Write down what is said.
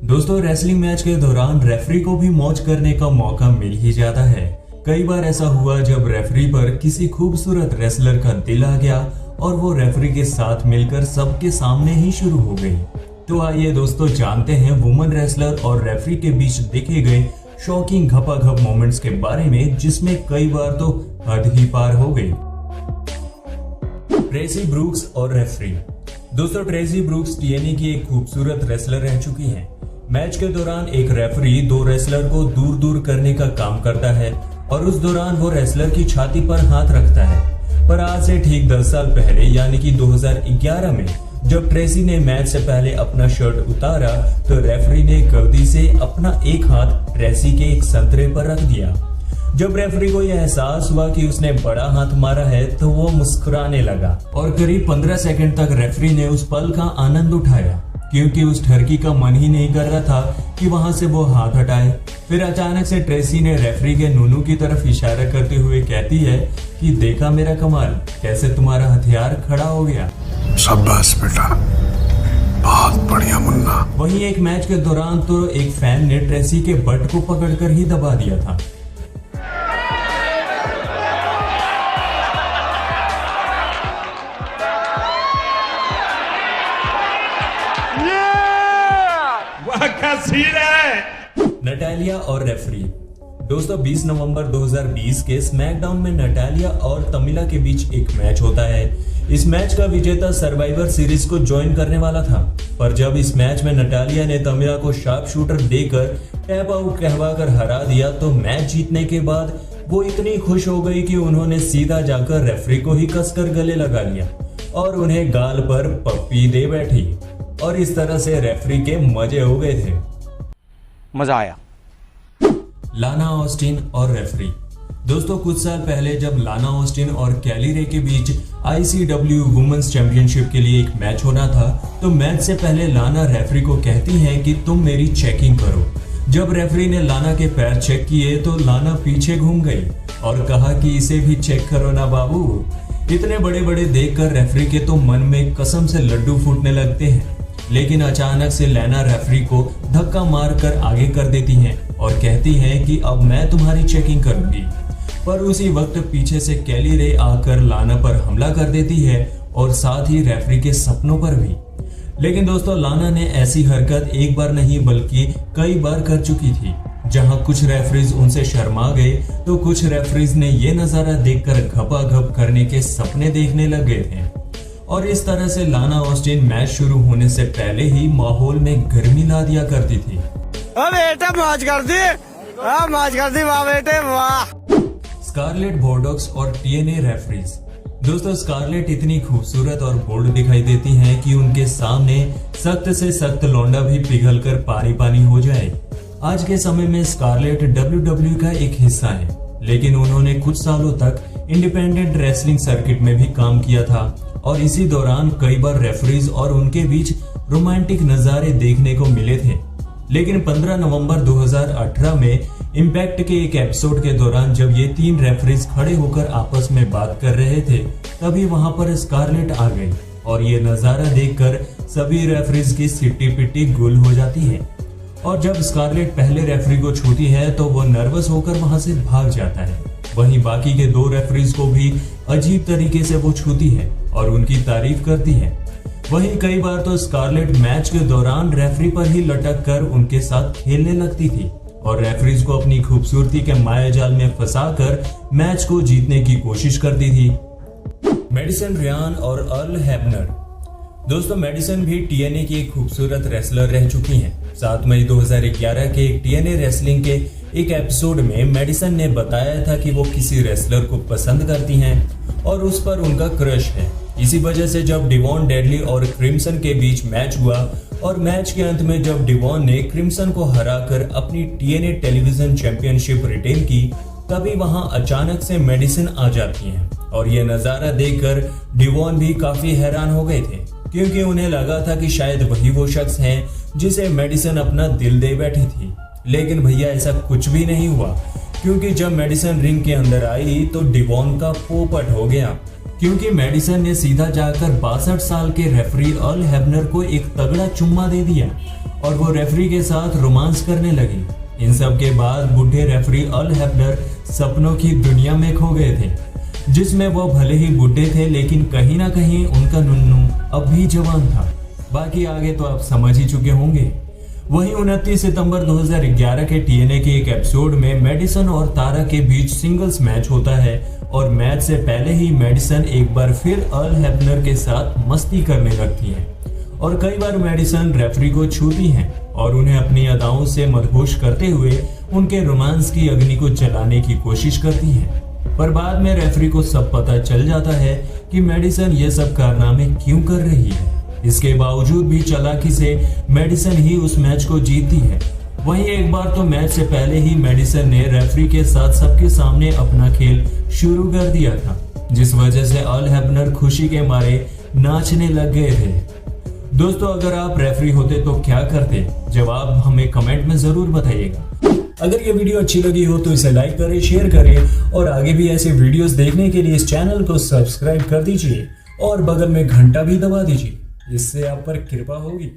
दोस्तों wrestling match के दौरान रेफरी को भी मौज करने का मौका मिल ही जाता है। कई बार ऐसा हुआ जब रेफरी पर किसी खूबसूरत रेसलर का दिल आ गया और वो रेफरी के साथ मिलकर सबके सामने ही शुरू हो गई। तो आइए दोस्तों जानते हैं वुमन रेसलर और रेफरी के बीच देखे गए शॉकिंग घपाघप मोमेंट्स के बारे में, जिसमें कई बार तो हद ही पार हो गई। ट्रेसी ब्रूक्स और रेफरी। दोस्तों ट्रेसी ब्रूक्स टीएनए की एक खूबसूरत रेसलर रह चुकी हैं। मैच के दौरान एक रेफरी दो रेसलर को दूर दूर करने का काम करता है और उस दौरान वो रेसलर की छाती पर हाथ रखता है। पर आज से ठीक 10 साल पहले यानी कि 2011 में जब ट्रेसी ने मैच से पहले अपना शर्ट उतारा तो रेफरी ने गलती से अपना एक हाथ ट्रेसी के एक संतरे पर रख दिया। जब रेफरी को यह एहसास हुआ कि उसने बड़ा हाथ मारा है तो वो मुस्कुराने लगा और करीब 15 सेकंड तक रेफरी ने उस पल का आनंद उठाया, क्योंकि उस ठरकी का मन ही नहीं कर रहा था कि वहां से वो हाथ हटाए। फिर अचानक से ट्रेसी ने रेफरी के नूनू की तरफ इशारा करते हुए कहती है कि देखा मेरा कमाल, कैसे तुम्हारा हथियार खड़ा हो गया। शाबाश बेटा, बहुत बढ़िया मुन्ना। वहीं एक मैच के दौरान तो एक फैन ने ट्रेसी के बट को पकड़कर ही दबा दिया था। नटालिया और रेफरी। दोस्तों 20 नवंबर 2020 के स्मैकडाउन में नटालिया और तमिला के बीच एक मैच होता है। इस मैच का विजेता सर्वाइवर सीरीज को ज्वाइन करने वाला था, पर जब इस मैच में नटालिया ने तमिला को शार्प शूटर देकर टैप आउट कहवाकर हरा दिया तो मैच जीतने के बाद वो इतनी खुश हो गई कि उन्होंने सीधा जाकर रेफरी को ही कसकर गले लगा लिया और उन्हें गाल पर पप्पी दे बैठी और इस तरह से रेफरी के मजे हो गए थे। मजा आया। लाना ऑस्टिन और रेफरी। दोस्तों कुछ साल पहले जब लाना ऑस्टिन और कैली रे के बीच ICW वुमेन्स चैंपियनशिप के लिए एक मैच होना था तो मैच से पहले लाना रेफरी को कहती हैं कि तुम मेरी चेकिंग करो। जब रेफरी ने लाना के पैर चेक किए तो लाना पीछे घूम गई और कहा कि इसे भी चेक करो ना बाबू। इतने बड़े बड़े देखकर रेफरी के तो मन में कसम से लड्डू फूटने लगते हैं, लेकिन अचानक से लाना रेफरी को धक्का मारकर आगे कर देती हैं और कहती हैं कि अब मैं तुम्हारी चेकिंग करूंगी। पर उसी वक्त पीछे से कैली रे आकर लाना पर हमला कर देती है और साथ ही रेफरी के सपनों पर भी। लेकिन दोस्तों लाना ने ऐसी हरकत एक बार नहीं बल्कि कई बार कर चुकी थी। जहां कुछ रेफरीज उनसे शर्मा गए तो कुछ रेफरीज ने ये नजारा देखकर घपाघप करने के सपने देखने लग गए थे और इस तरह से लाना ऑस्टिन मैच शुरू होने से पहले ही माहौल में गर्मी ला दिया करती थी। बेटा मौज कर दी, मौज कर दी, वाह बेटे वाह। स्कारलेट बोर्डॉक्स और टीएनए रेफरीज। दोस्तों स्कारलेट इतनी खूबसूरत और बोल्ड दिखाई देती हैं कि उनके सामने सख्त से सख्त लौंडा भी पिघल कर पानी पानी हो जाए। आज के समय में स्कारलेट WWE का एक हिस्सा है, लेकिन उन्होंने कुछ सालों तक इंडिपेंडेंट रेसलिंग सर्किट में भी काम किया था और इसी दौरान कई बार रेफरीज और उनके बीच रोमांटिक नजारे देखने को मिले थे। लेकिन 15 नवंबर 2018 में इम्पैक्ट के एक एपिसोड के दौरान जब ये तीन रेफरीज खड़े होकर आपस में बात कर रहे थे तभी वहां पर स्कारलेट आ गई और ये नजारा देखकर सभी रेफरीज की सिट्टी पिट्टी गुल हो जाती है। और जब स्कारलेट पहले रेफरी को छूती है तो वो नर्वस होकर वहां से भाग जाता है। वहीं बाकी के दो रेफरीज को भी अजीब तरीके से वो छूती है और उनकी तारीफ करती है। वहीं कई बार तो स्कारलेट मैच के दौरान रेफरी पर ही लटक कर उनके साथ खेलने लगती थी और रेफरीज को अपनी खूबसूरती के मायाजाल में फंसाकर मैच को जीतने की कोशिश करती थी। मेडिसन रियान और अर्ल हैबनर। दोस्तों मेडिसन भी टीएनए की एक खूबसूरत रेसलर रह चुकी हैं। 7 मई 2011 के एक टीएनए रेसलिंग के एक एपिसोड में मेडिसन ने बताया था कि वो किसी रेसलर को पसंद करती हैं और उस पर उनका क्रश है। इसी वजह से जब डिवॉन डेडली और क्रिम्सन के बीच मैच हुआ और मैच के अंत में जब डिवॉन ने क्रिम्सन को हराकर अपनी टीएनए टेलीविजन चैंपियनशिप रिटेन की तभी वहां अचानक से मेडिसन आ जाती हैं और ये नजारा देखकर डिवॉन भी काफी हैरान हो गए थे, क्योंकि उन्हें लगा था कि शायद वही वो शख्स हैं जिसे मेडिसन अपना दिल दे बैठी थी। लेकिन भैया ऐसा कुछ भी नहीं हुआ, क्योंकि जब मेडिसन रिंग के अंदर आई तो डिवॉन का पोपट हो गया, क्योंकि मेडिसन ने सीधा जाकर 62 साल के रेफरी अर्ल हैबनर को एक तगड़ा चुम्मा दे दिया और वो रेफरी के साथ रोमांस करने लगी। इन सब के बाद बूढ़े रेफरी अल हैफनर सपनों की दुनिया में खो गए थे, जिसमें वो भले ही बूढ़े थे लेकिन कहीं ना कहीं उनका नुन्नू अब भी जवान था। बाकी आगे तो आप समझ ही चुके होंगे। वहीं 29 सितंबर 2011 के टीएनए के एक एपिसोड में मेडिसन और तारा के बीच सिंगल्स मैच होता है और मैच से पहले ही मेडिसन एक बार फिर अल हैफनर के साथ मस्ती करने लगती है और कई बार मेडिसन रेफरी को छूती हैं और उन्हें अपनी अदाओं से मदहोश करते हुए उनके रोमांस की अग्नि को जलाने की कोशिश करती हैं। पर बाद में रेफरी को सब पता चल जाता है कि मेडिसन ये सब कारनामे क्यों कर रही है। इसके बावजूद भी चालाकी से मेडिसन ही उस मैच को जीतती है। वहीं एक बार तो मैच से पहले ही मेडिसन ने रेफरी के साथ सबके सामने अपना खेल शुरू कर दिया था, जिस वजह से अल हैफनर खुशी के मारे नाचने लग गए थे। दोस्तों, अगर आप रेफरी होते तो क्या करते? जवाब हमें कमेंट में जरूर बताइएगा। अगर ये वीडियो अच्छी लगी हो तो इसे लाइक करें, शेयर करें और आगे भी ऐसे वीडियोस देखने के लिए इस चैनल को सब्सक्राइब कर दीजिए और बगल में घंटा भी दबा दीजिए, इससे आप पर कृपा होगी।